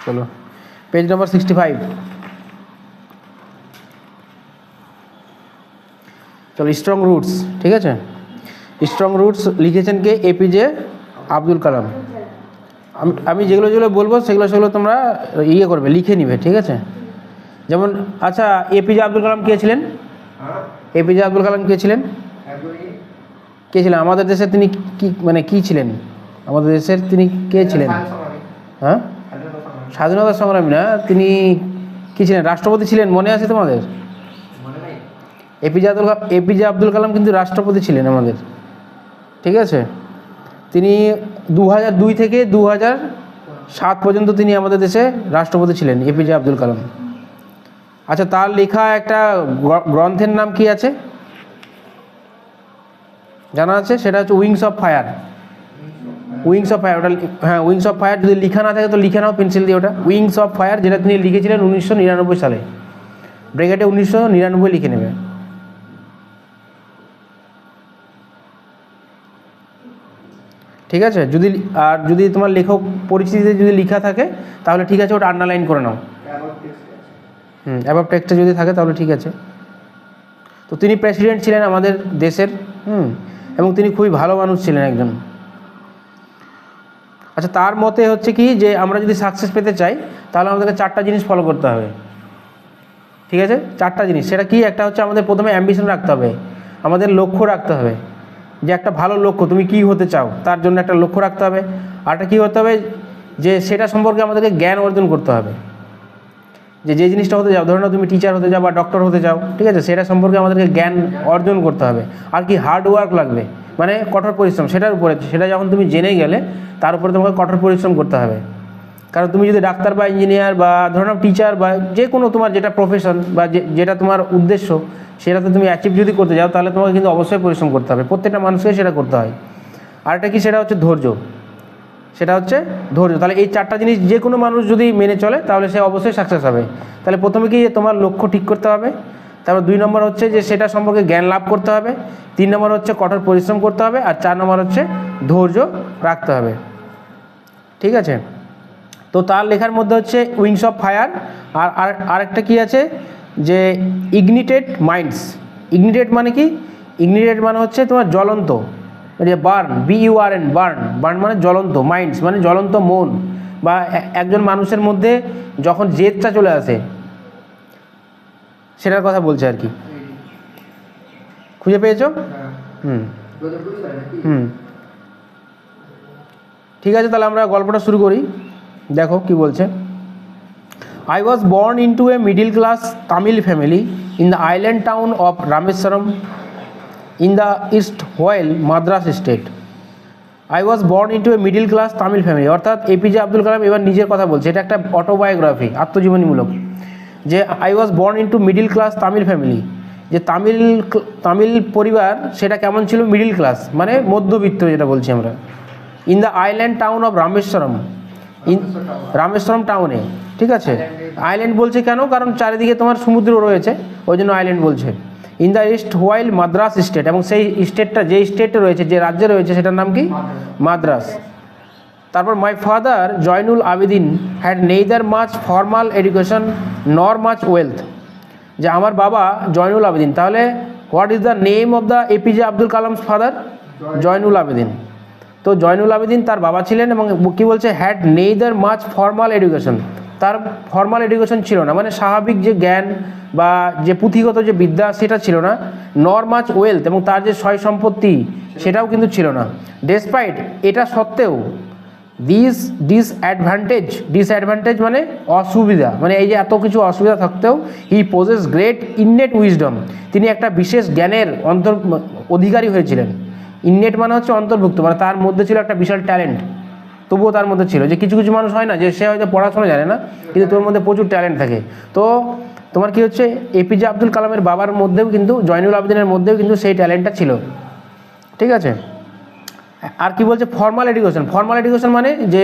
চলো পেজ নম্বর 65। চলো strong roots, ঠিক আছে। স্ট্রং রুটস লিখেছেন কে? এপিজে আব্দুল কালাম। আমি যেগুলো যেগুলো বলবো সেগুলো তোমরা ইয়ে করবে, লিখে নিবে, ঠিক আছে। যেমন আচ্ছা, এপিজে আব্দুল কালাম কে ছিলেন? এপিজে আব্দুল কালাম কে ছিলেন? কে ছিলেন আমাদের দেশে? তিনি কি মানে কি ছিলেন আমাদের দেশের? তিনি কে ছিলেন? হ্যাঁ, স্বাধীনতা সংগ্রামী না, তিনি কি ছিলেন? রাষ্ট্রপতি ছিলেন, মনে আছে তোমাদের? এপিজে আব্দুল কালাম কিন্তু রাষ্ট্রপতি ছিলেন আমাদের, ঠিক আছে। তিনি 2002 থেকে 2007 পর্যন্ত তিনি আমাদের দেশে রাষ্ট্রপতি ছিলেন, এপিজে আব্দুল কালাম। আচ্ছা, তার লেখা একটা গ্রন্থের নাম কি আছে জানা আছে? সেটা হচ্ছে wings of fire. Wings of fire, ওটা হ্যাঁ, উইংস অফ ফায়ার। যদি লেখা না থাকে তো লিখে নাও পেন্সিল দিয়ে ওটা, উইংস অফ ফায়ার, যেটা তিনি লিখেছিলেন 1999 সালে। ব্র্যাকেটে 1999 লিখে নেবে। ঠিক আছে। যদি তোমার লেখক পরিচিতিতে যদি লেখা থাকে তাহলে ঠিক আছে, ওটা আন্ডারলাইন করে নাও। অ্যাবাভ টেক্সটে যদি থাকে তাহলে ঠিক আছে। তো তিনি প্রেসিডেন্ট ছিলেন আমাদের দেশের, এবং তিনি খুবই ভালো মানুষ ছিলেন একজন। আচ্ছা, তার মতে হচ্ছে কি, যে আমরা যদি সাকসেস পেতে চাই তাহলে আমাদেরকে 4টা জিনিস ফলো করতে হবে, ঠিক আছে। 4টা জিনিস, সেটা কি? একটা হচ্ছে আমাদের প্রথমে অ্যাম্বিশন রাখতে হবে, আমাদের লক্ষ্য রাখতে হবে, যে একটা ভালো লক্ষ্য, তুমি কি হতে চাও তার জন্য একটা লক্ষ্য রাখতে হবে। আরটা কী হতে হবে, যে সেটা সম্পর্কে আমাদেরকে জ্ঞান অর্জন করতে হবে, যে জিনিসটা হতে যাও, ধরো না তুমি টিচার হতে যাও বা ডক্টর হতে যাও, ঠিক আছে, সেটা সম্পর্কে আমাদেরকে জ্ঞান অর্জন করতে হবে। আর কি, হার্ড ওয়ার্ক লাগবে, মানে কঠোর পরিশ্রম সেটার উপরে। সেটা যখন তুমি জেনে গেলে তার উপরে তোমাকে কঠোর পরিশ্রম করতে হবে। কারণ তুমি যদি ডাক্তার বা ইঞ্জিনিয়ার বা ধরো না টিচার বা যে কোনো তোমার যেটা প্রফেশন বা যেটা তোমার উদ্দেশ্য, সেটাতে তুমি অ্যাচিভ যদি করতে যাও তাহলে তোমাকে কিন্তু অবশ্যই পরিশ্রম করতে হবে। প্রত্যেকটা মানুষকে সেটা করতে হয়। আরেকটা কি, সেটা হচ্ছে ধৈর্য। সেটা হচ্ছে ধৈর্য। তাহলে এই 4টা জিনিস যে কোনো মানুষ যদি মেনে চলে তাহলে সে অবশ্যই সাকসেস হবে। তাহলে প্রথমে কি, তোমার লক্ষ্য ঠিক করতে হবে। তারপর 2 নম্বর হচ্ছে যে সেটা সম্পর্কে জ্ঞান লাভ করতে হবে। 3 নম্বর হচ্ছে কঠোর পরিশ্রম করতে হবে। আর 4 নম্বর হচ্ছে ধৈর্য রাখতে হবে, ঠিক আছে। তো তার লেখার মধ্যে হচ্ছে উইংস অফ ফায়ার। আর আরেকটা কি আছে, যে ইগনিটেড মাইন্ডস। ইগনিটেড মানে কি? ইগনিটেড মানে হচ্ছে তোমার জ্বলন্ত, যে বার্ন, BURN, বার্ন। বার্ন মানে জ্বলন্ত, মাইন্ডস মানে জ্বলন্ত মন। বা একজন মানুষের মধ্যে যখন জেদটা চলে আসে সেটার কথা বলছে আর কি। খুঁজে পেয়েছো? ঠিক আছে, তাহলে আমরা গল্পটা শুরু করি। দেখো কি বলছে। I was born into a middle class Tamil family in the island town of Rameswaram in the East While, Madras state. I was born into a middle class Tamil family। অর্থাৎ এপিজে আব্দুল কালাম এবার নিজের কথা বলছে, এটা একটা autobiography, আত্মজীবনীমূলক। যে I was born into middle class Tamil family, যে তামিল পরিবার সেটা কেমন ছিল? মিডিল ক্লাস মানে মধ্যবিত্ত, যেটা বলছি আমরা। In the island town of Rameswaram, Rameswaram টাউনে, ঠিক আছে। আইল্যান্ড বলছে কেন? কারণ চারিদিকে তোমার সমুদ্র রয়েছে, ওই জন্য আইল্যান্ড বলছে। In the east while Madras state, এবং সেই স্টেটটা, যে স্টেটে রয়েছে, যে রাজ্যে রয়েছে, সেটার নাম কি? মাদ্রাস। তারপর my father Jainul Abedin had neither much formal education nor much wealth, যে আমার বাবা জয়নুল আবেদিন। তাহলে what is the name of the APJ Abdul Kalam's father? Jainul Abedin. তো জয়নুল আবেদিন তার বাবা ছিলেন, এবং কী বলছে? Had neither much formal education, তার ফর্মাল এডুকেশন ছিল না, মানে স্বাভাবিক যে জ্ঞান বা যে পুঁথিগত যে বিদ্যা সেটা ছিল না। নর মাচ ওয়েলথ, এবং তার যে সয় সম্পত্তি সেটাও কিন্তু ছিল না। ডেসপাইট, এটা সত্ত্বেও, ডিসঅ্যাডভান্টেজ মানে অসুবিধা, মানে এই যে এত কিছু অসুবিধা থাকতেও, হি পজেস গ্রেট ইননেট উইজডম, তিনি একটা বিশেষ জ্ঞানের অধিকারী হয়েছিলেন। ইননেট মানে হচ্ছে অন্তর্ভুক্ত, মানে তার মধ্যে ছিল একটা বিশাল ট্যালেন্ট, তবুও তার মধ্যে ছিল। যে কিছু কিছু মানুষ হয় না, যে সে হয়তো পড়াশোনা জানে না কিন্তু তোর মধ্যে প্রচুর ট্যালেন্ট থাকে। তো তোমার কি হচ্ছে, এপিজে আব্দুল কালামের বাবার মধ্যেও কিন্তু, জয়নুল আবেদিনের মধ্যেও কিন্তু সেই ট্যালেন্টটা ছিল, ঠিক আছে। আর কি বলছে? Formal education. ফর্মাল এডুকেশন মানে যে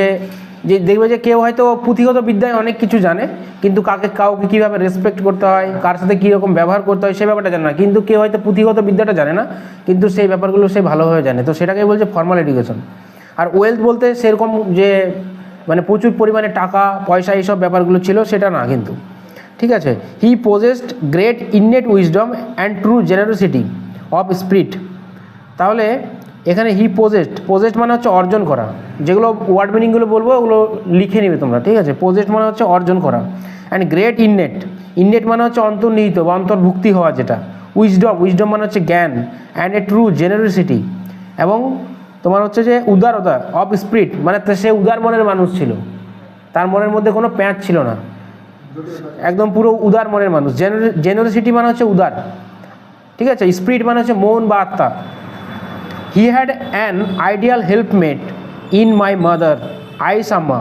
দেখবে যে কেউ হয়তো পুঁথিগত বিদ্যায় অনেক কিছু জানে, কিন্তু কাউকে কীভাবে রেসপেক্ট করতে হয়, কার সাথে কীরকম ব্যবহার করতে হয়, সেই ব্যাপারটা জানে না। কিন্তু কেউ হয়তো পুঁথিগত বিদ্যাটা জানে না, কিন্তু সেই ব্যাপারগুলো সে ভালোভাবে জানে, তো সেটাকে বলছে ফর্মাল এডুকেশন। আর ওয়েলথ বলতে সেরকম যে মানে প্রচুর পরিমাণে টাকা পয়সা এইসব ব্যাপারগুলো ছিল সেটা না কিন্তু, ঠিক আছে। He possessed great innate wisdom and true generosity of spirit. তাহলে এখানে হি পজেসড মানে হচ্ছে অর্জন করা, যেগুলো ওয়ার্ড মিনিংগুলো বলবো ওগুলো লিখে নেবে তোমরা, ঠিক আছে। পজেসড মানে হচ্ছে অর্জন করা, অ্যান্ড গ্রেট ইননেট মানে হচ্ছে অন্তর্নিহিত বা অন্তর্ভুক্তি হওয়া যেটা। উইজডম মানে হচ্ছে জ্ঞান, অ্যান্ড এ ট্রু জেনারোসিটি, এবং তোমার হচ্ছে যে উদারতা অফ স্পিরিট মানে সে উদার মনের মানুষ ছিল, তার মনের মধ্যে কোনো প্যাঁচ ছিল না, একদম পুরো উদার মনের মানুষ। জেনারোসিটি মানে হচ্ছে উদার, ঠিক আছে। স্পিরিট মানে হচ্ছে মন বা আত্মা। He had an ideal helpmate in my mother Ashiamma.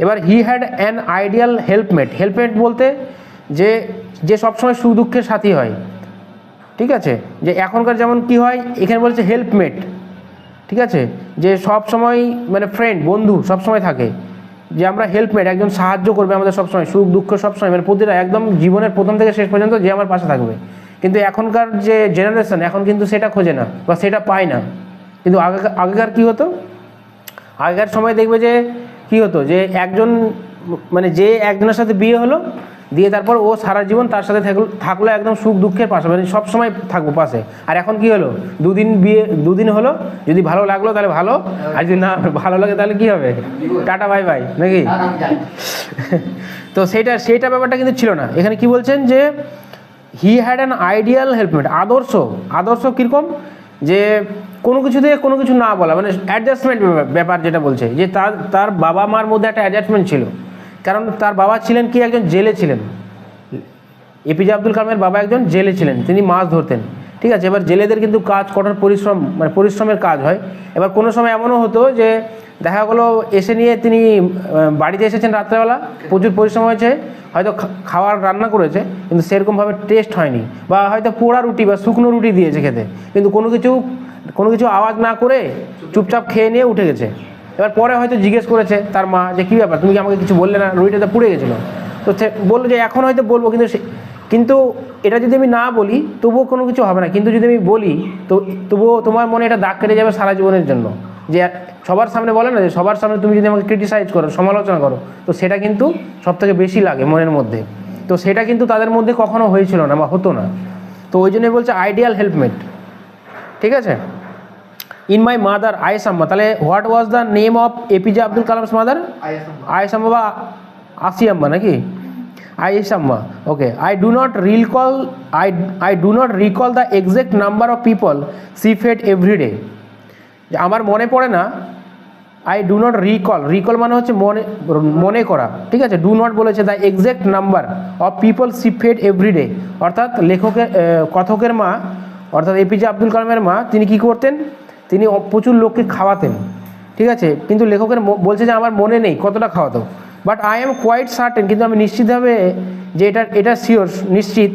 এবার he had an ideal helpmate বলতে যে সবসময় সুখ দুঃখের সাথী হয়, ঠিক আছে। যে এখনকার যেমন কি হয় এখানে বলছে হেল্পমেট, ঠিক আছে, যে সব সময় মানে ফ্রেন্ড বন্ধু সব সময় থাকে, যে আমরা হেল্পমেট একজন সাহায্য করবে আমাদের সবসময় সুখ দুঃখ সবসময় মানে প্রতিটা একদম জীবনের প্রথম থেকে শেষ পর্যন্ত যে আমার পাশে থাকবে। কিন্তু এখনকার যে জেনারেশন এখন কিন্তু সেটা খোঁজে না বা সেটা পায় না। কিন্তু আগেকার কী হতো, আগেকার সময় দেখবে যে কী হতো যে একজন মানে যে একজনের সাথে বিয়ে হলো দিয়ে তারপর ও সারা জীবন তার সাথে থাকলো একদম সুখ দুঃখের পাশে মানে সবসময় থাকবো পাশে। আর এখন কি হলো দুদিন হলো, যদি ভালো লাগলো তাহলে ভালো, আর যদি না ভালো লাগে তাহলে কি হবে, টাটা বাই বাই নাকি। তো সেইটা ব্যাপারটা কিন্তু ছিল না। এখানে কি বলছেন যে হি হ্যাড অ্যান আইডিয়াল হেল্পমেট, আদর্শ কীরকম, যে কোনো কিছুতে কোনো কিছু না বলা মানে অ্যাডজাস্টমেন্ট ব্যাপার যেটা বলছে, যে তার বাবা মার মধ্যে একটা অ্যাডজাস্টমেন্ট ছিল। কারণ তার বাবা ছিলেন কি একজন জেলে ছিলেন, এপিজে আব্দুল কালামের বাবা একজন জেলে ছিলেন, তিনি মাছ ধরতেন, ঠিক আছে। এবার জেলেদের কিন্তু কাজ কঠোর পরিশ্রম মানে পরিশ্রমের কাজ হয়। এবার কোনো সময় এমনও হতো যে দেখা গেলো এসে নিয়ে তিনি বাড়িতে এসেছেন রাত্রেবেলা, প্রচুর পরিশ্রম হয়েছে, হয়তো খাওয়ার রান্না করেছে কিন্তু সেরকমভাবে টেস্ট হয়নি, বা হয়তো পোড়া রুটি বা শুকনো রুটি দিয়েছে খেতে, কিন্তু কোনো কিছু আওয়াজ না করে চুপচাপ খেয়ে নিয়ে উঠে গেছে। এবার পরে হয়তো জিজ্ঞেস করেছে তার মা যে কী ব্যাপার তুমি কি আমাকে কিছু বললে না, রুটিটা তো পুড়ে গেছিলো। তো সে বললো যে এখন হয়তো বলবো, কিন্তু এটা যদি আমি না বলি তবুও কোনো কিছু হবে না, কিন্তু যদি আমি বলি তো তবুও তোমার মনে এটা দাগ কেটে যাবে সারা জীবনের জন্য। যে সবার সামনে বলে না যে সবার সামনে তুমি যদি আমাকে ক্রিটিসাইজ করো সমালোচনা করো, তো সেটা কিন্তু সবথেকে বেশি লাগে মনের মধ্যে। তো সেটা কিন্তু তাদের মধ্যে কখনো হয়েছিল না বা হতো না। তো ওই জন্যই বলছে আইডিয়াল হেল্পমেট, ঠিক আছে। ইন মাই মাদার আইসাম্মা, তাহলে what was the name of APJ Abdul Kalam's mother? Ashiamma বা আসিয়াম্মা নাকি? Ashiamma, okay. I do not recall the exact number of people she fed everyday. আমার মনে পড়ে না, আই ডু নট রিকল মানে হচ্ছে মনে করা, ঠিক আছে। ডু নট বলেছে the exact number of people she fed everyday, অর্থাৎ কথকের মা অর্থাৎ এপিজে আব্দুল কালামের মা তিনি কি করতেন, তিনি প্রচুর লোককে খাওয়াতেন, ঠিক আছে। কিন্তু লেখকের বলছে যে আমার মনে নেই কতটা খাওয়াতো, but I am quite certain, কিন্তু আমি নিশ্চিতভাবে যে এটা শিওর নিশ্চিত,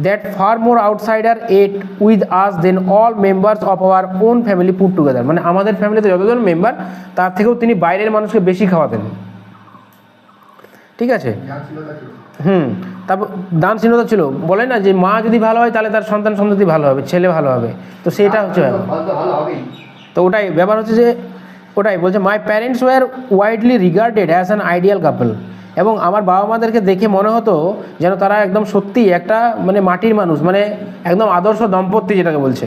that far more outsider ate with us than all members of our own family put together, মানে আমাদের ফ্যামিলিতে যতজন মেম্বার তার থেকেও তিনি বাইরের মানুষকে বেশি খাওয়াতেন, ঠিক আছে। তারপর দানশীলতা ছিল, বলে না যে মা যদি ভালো হয় তাহলে তার সন্তান সন্ততি ভালো হবে, ছেলে ভালো হবে, তো সেটা হচ্ছে ব্যাপার। তো ওটাই ব্যাপার হচ্ছে যে ওটাই বলছে my parents were widely regarded as an ideal কাপল, এবং আমার বাবা মাদেরকে দেখে মনে হতো যেন তারা একদম সত্যি একটা মানে মাটির মানুষ, মানে একদম আদর্শ দম্পতি যেটাকে বলছে।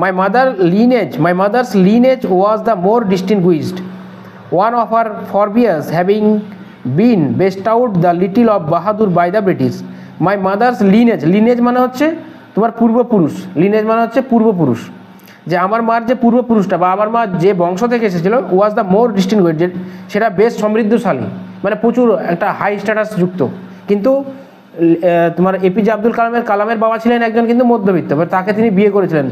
My mother's lineage was the more distinguished, one of our forebears having been bestowed the little of Bahadur by the British. My mother's lineage মানে হচ্ছে তোমার পূর্বপুরুষ, যে আমার মার যে পূর্বপুরুষটা বা আমার মা যে বংশ থেকে এসেছিলো ওয়াজ দ্য মোর ডিস্টিংগুইশড, যে সেটা বেশ সমৃদ্ধশালী, মানে প্রচুর একটা হাই স্ট্যাটাস যুক্ত। কিন্তু তোমার এপিজে আব্দুল কালামের বাবা ছিলেন একজন কিন্তু মধ্যবিত্ত, তাকে তিনি বিয়ে করেছিলেন,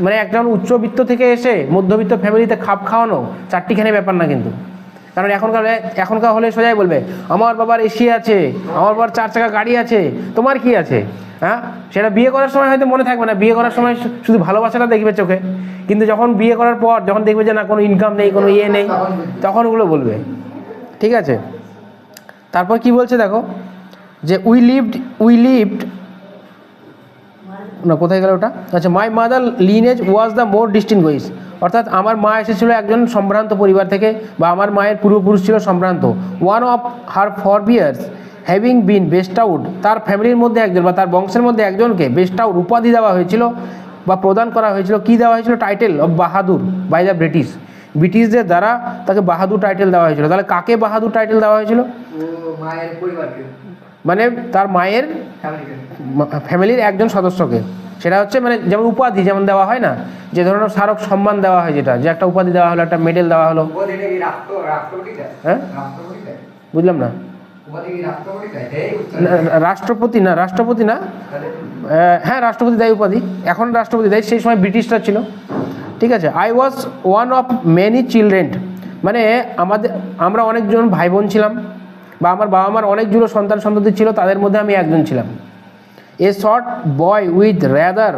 মানে একজন উচ্চবিত্ত থেকে এসে মধ্যবিত্ত ফ্যামিলিতে খাপ খাওয়ানো চারটিখানি ব্যাপার না কিন্তু। কারণ এখনকার হলে সোজাই বলবে আমার বাবার এসি আছে, আমার বাবার 4 চাকা গাড়ি আছে, তোমার কি আছে? হ্যাঁ, সেটা বিয়ে করার সময় হয়তো মনে থাকবে না, বিয়ে করার সময় শুধু ভালোবাসাটা দেখবে চোখে, কিন্তু যখন বিয়ে করার পর যখন দেখবে যে না কোনো ইনকাম নেই, কোনো ইয়ে নেই, তখন ওগুলো বলবে, ঠিক আছে। তারপর কি বলছে দেখো, যে উই লিভড না কোথায় গেল ওটা, আচ্ছা my mother lineage was the more distinguished, অর্থাৎ আমার মা এসেছিল একজন সম্ভ্রান্ত পরিবার থেকে, বা আমার মায়ের পূর্বপুরুষ ছিল সম্ভ্রান্ত। One of her forebears having been bestowed, তার ফ্যামিলির মধ্যে একজন বা তার বংশের মধ্যে একজনকে বেস্ট আউট উপাধি দেওয়া হয়েছিল বা প্রদান করা হয়েছিল। কী দেওয়া হয়েছিল? Title of Bahadur by the ব্রিটিশদের দ্বারা তাকে বাহাদুর টাইটেল দেওয়া হয়েছিল। তাহলে কাকে বাহাদুর টাইটেল দেওয়া হয়েছিল? মানে তার মায়ের ফ্যামিলির একজন সদস্যকে। সেটা হচ্ছে মানে যেমন উপাধি যেমন দেওয়া হয় না, যে ধরনের স্মারক সম্মান দেওয়া হয়, যেটা যে একটা উপাধি দেওয়া হলো, একটা মেডেল দেওয়া হলো। হ্যাঁ বুঝলাম না। রাষ্ট্রপতি না, রাষ্ট্রপতি না, হ্যাঁ রাষ্ট্রপতি দেয় উপাধি, এখন রাষ্ট্রপতি দেয়, সেই সময় ব্রিটিশরা ছিল। ঠিক আছে। I was one of many children, মানে আমরা অনেকজন ভাই বোন ছিলাম, বা আমার বাবা মার অনেকগুলো সন্তান সন্ততি ছিল, তাদের মধ্যে আমি একজন ছিলাম। A short boy with rather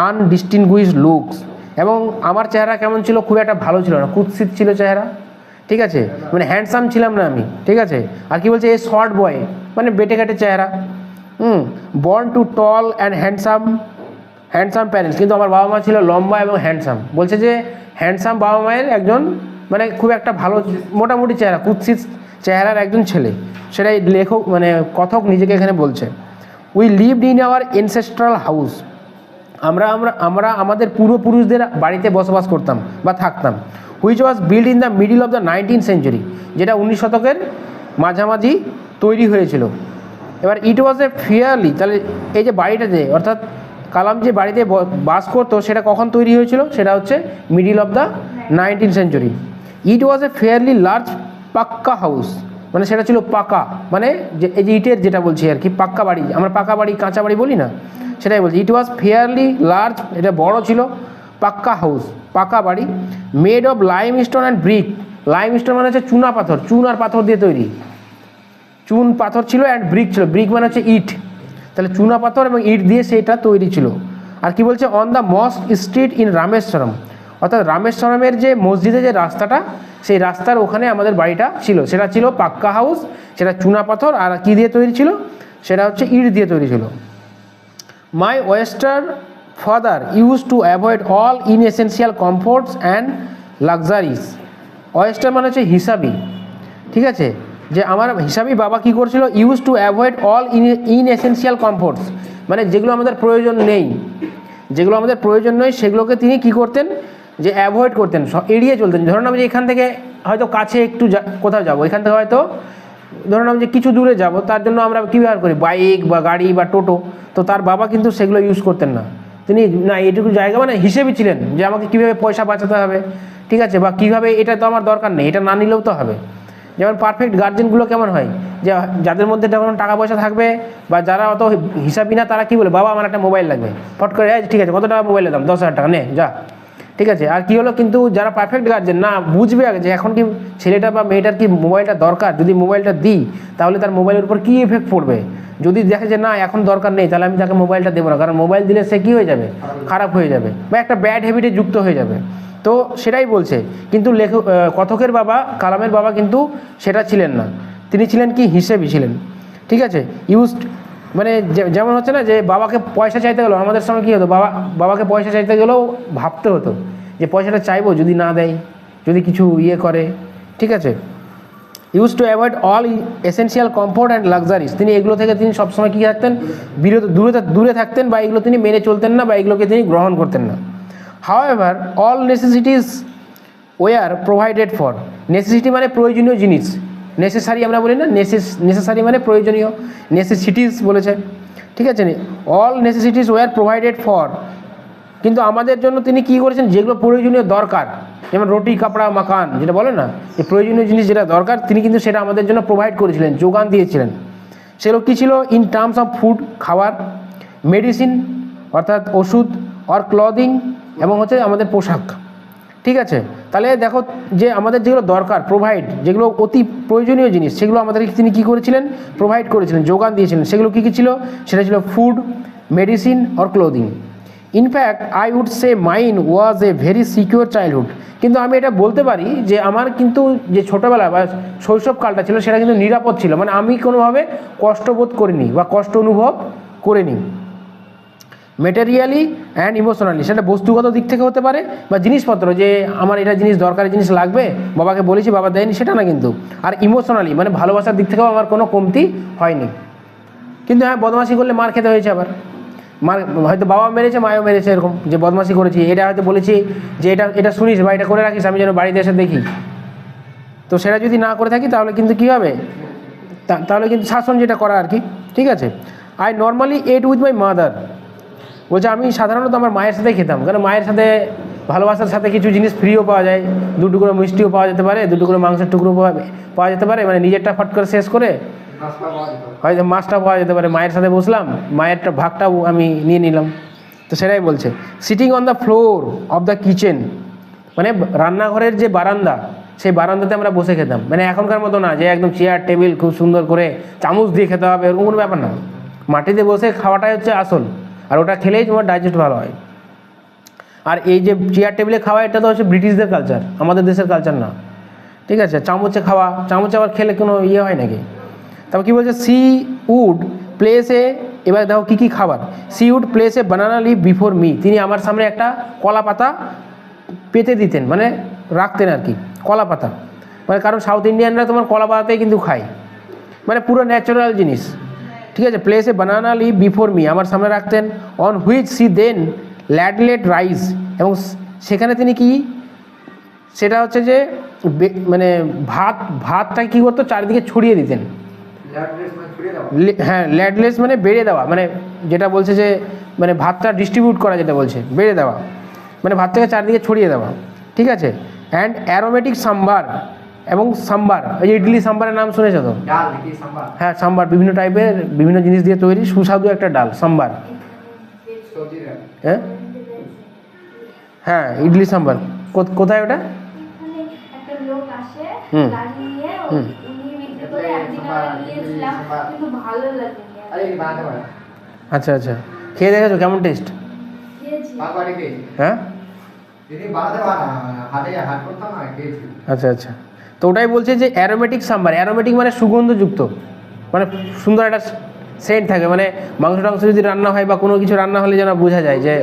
undistinguished looks, এবং আমার চেহারা কেমন ছিল? খুব একটা ভালো ছিল না, কুৎসিত ছিল চেহারা। ঠিক আছে, মানে হ্যান্ডসাম ছিলাম না আমি। ঠিক আছে। আর কি বলছে? এ শর্ট বয় মানে বেটে ঘাটে চেহারা। Born to tall and handsome parents, কিন্তু আমার বাবা মা ছিল লম্বা এবং হ্যান্ডসাম। বলছে যে হ্যান্ডসাম বাবা মায়ের একজন, মানে খুব একটা ভালো মোটামুটি চেহারা, কুৎসিত চেহারার একজন ছেলে। সেটাই লেখক মানে কথক নিজেকে এখানে বলছে। We lived in our ancestral house, আমরা আমাদের পূর্বপুরুষদের বাড়িতে বসবাস করতাম বা থাকতাম। Which was build in the middle of the 19th century, যেটা 19 শতকের মাঝামাঝি তৈরি হয়েছিল। এবার ইট ওয়াজ এ ফেয়ারলি, তাহলে এই যে বাড়িটাতে অর্থাৎ কালাম যে বাড়িতে বাস করতো সেটা কখন তৈরি হয়েছিল? সেটা হচ্ছে middle of the 19th century. It was A fairly large পাক্কা হাউস, মানে সেটা ছিল পাকা, মানে যে এই যে ইটের যেটা বলছি আর কি, পাক্কা বাড়ি, আমরা পাকা বাড়ি কাঁচা বাড়ি বলি না, সেটাই বলছি। ইট ওয়াজ ফেয়ারলি লার্জ, এটা বড় ছিল, পাক্কা হাউস পাকা বাড়ি। Made of lime stone and brick, lime stone মানে হচ্ছে চুনা পাথর, চুন আর পাথর দিয়ে তৈরি, চুন পাথর ছিল, অ্যান্ড ব্রিক ছিল, ব্রিক মানে হচ্ছে ইট, তাহলে চুনা পাথর এবং ইট দিয়ে সেটা তৈরি ছিল। আর কি বলছে? On the mosque street in Rameswaram, অর্থাৎ রামেশ্বরমের যে মসজিদে যে রাস্তাটা, সেই রাস্তার ওখানে আমাদের বাড়িটা ছিল, সেটা ছিল পাক্কা হাউস, সেটা চুনা পাথর আর কী দিয়ে তৈরি ছিল? সেটা হচ্ছে ইট দিয়ে তৈরি ছিল। My western father use to avoid all inessential comforts and luxuries, western মানে হচ্ছে হিসাবি। ঠিক আছে, যে আমার হিসাবি বাবা কী করছিল? Use to avoid all inessential comforts, মানে যেগুলো আমাদের প্রয়োজন নেই, যেগুলো আমাদের প্রয়োজন নয় সেগুলোকে তিনি কী করতেন? যে অ্যাভয়েড করতেন, এড়িয়ে চলতেন। ধরুন আমি যে এখান থেকে হয়তো কাছে একটু কোথাও যাবো, এখান থেকে হয়তো ধরুন আমি যে কিছু দূরে যাব, তার জন্য আমরা কী ব্যবহার করি? বাইক বা গাড়ি বা টোটো। তো তার বাবা কিন্তু সেগুলো ইউজ করতেন না, তিনি না এইটুকু জায়গা মানে হিসেবে ছিলেন যে আমাকে কীভাবে পয়সা বাঁচাতে হবে, ঠিক আছে, বা কীভাবে এটা তো আমার দরকার নেই, এটা না নিলেও তো হবে। যেমন পারফেক্ট গার্জেনগুলো কেমন হয়? যে যাদের মধ্যে যখন টাকা পয়সা থাকবে বা যারা অত হিসাবই না, তারা কী বলে? বাবা আমার একটা মোবাইল লাগবে, ফট করে ঠিক আছে কত টাকা মোবাইলের দাম? 10,000 টাকা, নে যা। ঠিক আছে। আর কি হলো? কিন্তু যারা পারফেক্ট গার্জেন না, বুঝবে আগে যে এখন কি ছেলেটা বা মেয়েটার কি মোবাইলটা দরকার, যদি মোবাইলটা দিই তাহলে তার মোবাইলের উপর কী ইফেক্ট পড়বে। যদি দেখে যে না এখন দরকার নেই, তাহলে আমি তাকে মোবাইলটা দেবো না, কারণ মোবাইল দিলে সে কী হয়ে যাবে? খারাপ হয়ে যাবে বা একটা ব্যাড হ্যাবিটে যুক্ত হয়ে যাবে। তো সেটাই বলছে। কিন্তু কথকের বাবা, কালামের বাবা কিন্তু সেটা ছিলেন না, তিনি ছিলেন কি? হিসেবি ছিলেন। ঠিক আছে। ইউজড মানে যেমন হচ্ছে না যে বাবাকে পয়সা চাইতে গেলেও আমাদের সময় কী হতো? বাবাকে পয়সা চাইতে গেলেও ভাবতে হতো যে পয়সাটা চাইবো, যদি না দেয়, যদি কিছু ইয়ে করে। ঠিক আছে। Use to avoid all essential comfort and luxuries, তিনি এগুলো থেকে তিনি সবসময় কী থাকতেন? দূরে থাকতেন, বা এগুলো তিনি মেনে চলতেন না, বা এগুলোকে তিনি গ্রহণ করতেন না। However all necessities were provided for, necessity মানে প্রয়োজনীয় জিনিস, নেসেসারি আমরা বলি না, নেসেসারি মানে প্রয়োজনীয়, নেসেসিটিস বলেছে। ঠিক আছে। All necessities were provided for, কিন্তু আমাদের জন্য তিনি কী করেছেন? যেগুলো প্রয়োজনীয় দরকার, যেমন রুটি কাপড়া মাকান যেটা বলে না, এই প্রয়োজনীয় জিনিস যেটা দরকার, তিনি কিন্তু সেটা আমাদের জন্য প্রোভাইড করেছিলেন, যোগান দিয়েছিলেন। সেগুলো কী ছিল? ইন টার্মস অফ ফুড, খাবার, মেডিসিন অর্থাৎ ওষুধ, অর ক্লদিং এবং হচ্ছে আমাদের পোশাক। ঠিক আছে। তাহলে দেখো যে আমাদের যেগুলো দরকার, প্রোভাইড, যেগুলো অতি প্রয়োজনীয় জিনিস, সেগুলো আমাদেরকে তিনি কী করেছিলেন? প্রোভাইড করেছিলেন, যোগান দিয়েছিলেন। সেগুলো কী কী ছিল? সেটা ছিল food, medicine or clothing. In fact I would say mine was a very secure childhood, কিন্তু আমি এটা বলতে পারি যে আমার কিন্তু যে ছোটোবেলা বা শৈশবকালটা ছিল সেটা কিন্তু নিরাপদ ছিল, মানে আমি কোনোভাবে কষ্টবোধ করিনি বা কষ্ট অনুভব করিনি। মেটেরিয়ালি অ্যান্ড ইমোশনালি, সেটা বস্তুগত দিক থেকে হতে পারে বা জিনিসপত্র, যে আমার এটা জিনিস দরকারি জিনিস লাগবে, বাবাকে বলেছি বাবা দেয়নি, সেটা না কিন্তু। আর ইমোশনালি মানে ভালোবাসার দিক থেকেও আমার কোনো কমতি হয়নি। কিন্তু হ্যাঁ, বদমাশি করলে মার খেতে হয়েছে, আবার মার হয়তো বাবা মেরেছে, মায়ও মেরেছে, এরকম যে বদমাশি করেছি, এটা হয়তো বলেছি যে এটা শুনিস বা এটা করে রাখিস, আমি যেন বাড়িতে এসে দেখি। তো সেটা যদি না করে থাকি তাহলে কিন্তু কী হবে, তাহলে কিন্তু শাসন যেটা করা আর কি, ঠিক আছে। I normally at with my mother, বলছে আমি সাধারণত আমার মায়ের সাথেই খেতাম, কারণ মায়ের সাথে ভালোবাসার সাথে কিছু জিনিস ফ্রিও পাওয়া যায়, 2 টুকরো মিষ্টিও পাওয়া যেতে পারে, 2 টুকরো মাংসের টুকরো পাওয়া যেতে পারে, মানে নিজেরটা ফট করে শেষ করে হয়তো মাছটা পাওয়া যেতে পারে, মায়ের সাথে বসলাম, মায়েরটা ভাগটাও আমি নিয়ে নিলাম। তো সেটাই বলছে। Sitting on the floor of the kitchen, মানে রান্নাঘরের যে বারান্দা, সেই বারান্দাতে আমরা বসে খেতাম, মানে এখনকার মতো না যে একদম চেয়ার টেবিল খুব সুন্দর করে চামচ দিয়ে খেতে হবে, এরকম কোনো ব্যাপার না। মাটিতে বসে খাওয়াটাই হচ্ছে আসল, আর ওটা খেলেই তোমার ডাইজেস্ট ভালো হয়। আর এই যে চেয়ার টেবিলে খাওয়া, এটা তো হচ্ছে ব্রিটিশদের কালচার, আমাদের দেশের কালচার না, ঠিক আছে। চামচে খাওয়া, চামচে আবার খেলে কোনো ইয়ে হয় নাকি? তারপর কী বলছে, সি উড প্লেসে, এবার দেখো কী কী খাবার, সি উড প্লেসে বানানা লিভ বিফোর মি, তিনি আমার সামনে একটা কলা পাতা পেতে দিতেন, মানে রাখতেন আর কি, কলা পাতা, মানে কারণ সাউথ ইন্ডিয়ানরা তোমার কলা পাতাতেই কিন্তু খায়, মানে পুরো ন্যাচারাল জিনিস, ঠিক আছে। প্লেসে বানানা লিভ বিফোর মি, আমার সামনে রাখতেন। On which she then ladled rice, এবং সেখানে তিনি কি, সেটা হচ্ছে যে মানে ভাতটা কী করতো, চারিদিকে ছড়িয়ে দিতেন। হ্যাঁ, ল্যাডলেস মানে বেড়ে দেওয়া, মানে যেটা বলছে যে মানে ভাতটা ডিস্ট্রিবিউট করা, যেটা বলছে বেড়ে দেওয়া, মানে ভাতটাকে চারিদিকে ছড়িয়ে দেওয়া, ঠিক আছে। অ্যান্ড অ্যারোমেটিক সাম্বার, এবং সাম্বার, ওই যে ইডলি সাম্বারের নাম শুনেছো তো? হ্যাঁ, সাম্বার বিভিন্ন টাইপের বিভিন্ন জিনিস দিয়ে তৈরি, সুস্বাদু একটা ডাল সাম্বার। হ্যাঁ হ্যাঁ, ইডলি সাম্বার কোথায় ওটা? হুম হুম, আচ্ছা আচ্ছা, খেয়ে দেখেছো কেমন টেস্ট? হ্যাঁ, আচ্ছা আচ্ছা। তো ওটাই বলছে যে অ্যারোমেটিক সাম্বার, অ্যারোমেটিক মানে সুগন্ধযুক্ত, মানে সুন্দর একটা সেন্ট থাকে, মানে মাংস টাংস যদি রান্না হয় বা কোনো কিছু রান্না হলে যেন বোঝা যায় যে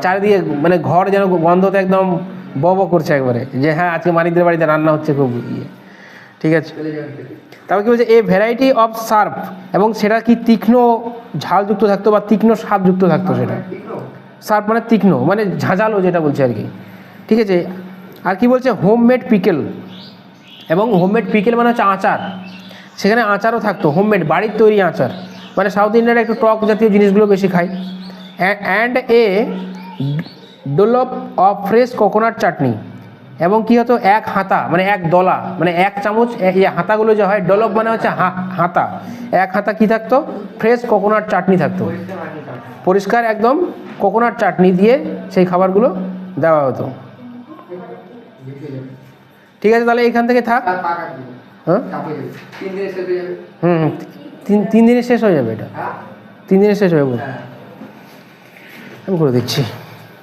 চারিদিকে মানে ঘর যেন গন্ধতে একদম ব করছে একবারে, যে হ্যাঁ আজকে মানিকদের বাড়িতে রান্না হচ্ছে খুব ইয়ে, ঠিক আছে। তারপর কী বলছে, এ ভ্যারাইটি অফ সার্ভ, এবং সেটা কি তীক্ষ্ণ ঝালযুক্ত থাকতো বা তীক্ষ্ণ স্বাদযুক্ত থাকতো, সেটা সার্ভ মানে তীক্ষ্ণ, মানে ঝাঁঝালো যেটা বলছে আর কি, ঠিক আছে। আর কি বলছে, হোমমেড পিকেল, এবং হোমমেড পিকেল মানে হচ্ছে আচার, সেখানে আচারও থাকতো, হোমমেড বাড়ির তৈরি আচার, মানে সাউথ ইন্ডিয়ার একটু টক জাতীয় জিনিসগুলো বেশি খায়। And a dollop of fresh coconut chutney, এবং কী হতো, এক হাতা মানে এক দলা, মানে এক চামচ, এই হাতাগুলো যে হয় ডোলপ মানে হচ্ছে হাতা, এক হাতা কী থাকতো, ফ্রেশ কোকোনাট চাটনি থাকতো, পরিষ্কার একদম কোকোনাট চাটনি দিয়ে সেই খাবারগুলো দেওয়া হতো, ঠিক আছে। তাহলে এইখান থেকে থাক। হ্যাঁ, 3 দিনে শেষ হয়ে যাবে, এটা 3 দিনে শেষ হয়ে যাবে, আমি করে দিচ্ছি।